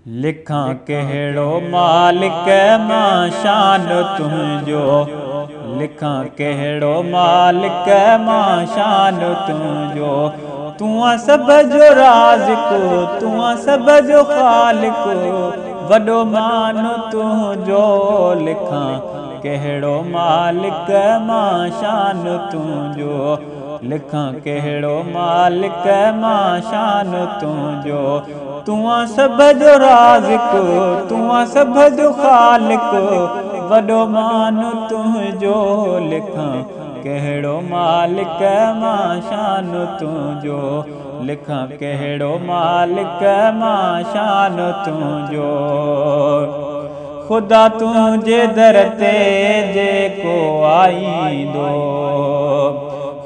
लिखा कहिड़ो मालिक मां शान तुंहिंजो, लिखा कहिड़ो मालिक मां शान तुंहिंजो। तूं सभ जो राज़िक़ु, तूं सभ जो ख़ालिक़ु, वॾो मान तुंहिंजो। लिखा कहिड़ो मालिक मां शान तुंहिंजो, लिखा कहिड़ो मालिक मां शान तुंहिंजो। तूं सभ जो राज़िक़ु, तूं सभ जो ख़ालिक़ु, वॾो मान तुंहिंजो। लिखा कहिड़ो मालिक मां शान तुंहिंजो, लिखा कहिड़ो मालिक मां शान तुंहिंजो। ख़ुदा तुंहिंजे दर ते जेको आईंदो,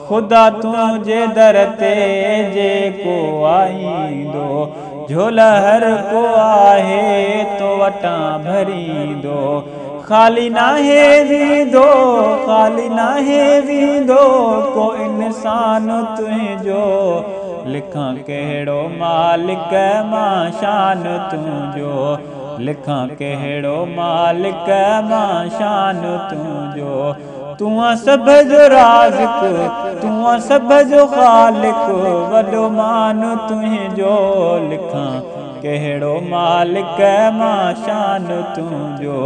ख़ुदा तुंहिंजे दर ते जेको आईंदो, झोला हर को आहे तो वटां भरींदो। ख़ाली नाहे वींदो, ख़ाली नाहे वींदो को इंसान तुंहिंजो। लिखा कहिड़ो मालिक मां शान तुंहिंजो, लिखा कहिड़ो मालिक मां शान तुंहिंजो। तूं सभ जो राज़िक़ु, तूं सभ जो ख़ालिक़ु, वॾो मान तुंहिंजो। लिखा कहिड़ो मालिक मां शान तुंहिंजो,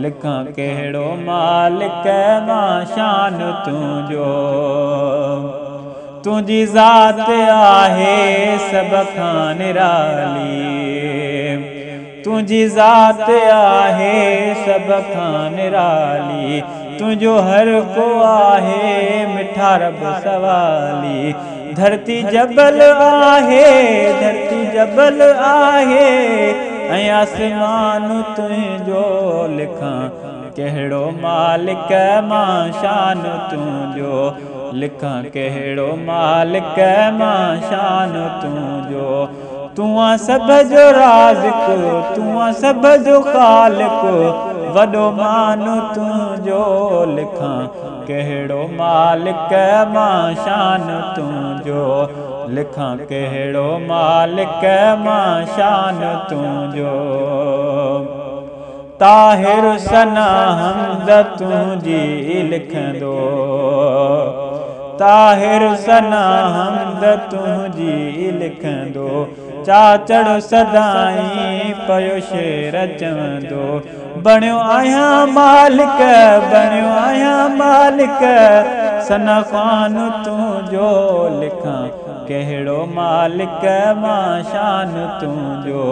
लिखा कहिड़ो मालिक मां शान तुंहिंजो। तुंहिंजी ज़ात आहे सभ खां निराली, तुंहिंजी ज़ात आहे सभ खां निराली, तुंहिंजो हर को आहे मिठा रब सवाली। धरती जबल आहे, धरती जबल आहे, ऐं आसमान तुंहिंजो। लिखा कहिड़ो मालिक मां शान तुंहिंजो, लिखा कहिड़ो मालिक मां शान तुंहिंजो। तूं सभ जो राज़िक़ु, तूं सभ जो ख़ालिक़ु, वॾो मान तुंहिंजो। लिखा कहिड़ो मालिक मां शान तुंहिंजो, लिखा कहिड़ो मालिक मां शान तुंहिंजो। ताहिर सना हमद तुंहिंजी लिखंदो, ताहिर सना हमद तुंहिंजी लिखंदो। चाचड़ सदाई पयो शेर चवंदो, बणियो आहियां मालिक, बणियो आहियां मालिक, सना ख़ान तुंहिंजो। लिखा कहिड़ो मालिक मां शान तुंहिंजो,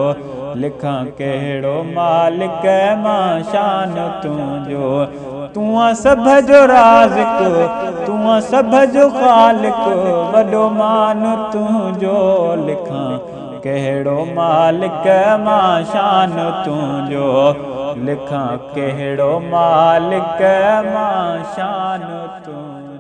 लिखा कहिड़ो मालिक मां शान तुंहिंजो। तूं सभ जो राज़िक़ु, तूं सभ जो ख़ालिक़ु, वॾो मान तुंहिंजो। लिखा कहिड़ो मालिक मां शान तुंहिंजो, लिखा कहिड़ो मालिक मां शान तुंहिंजो।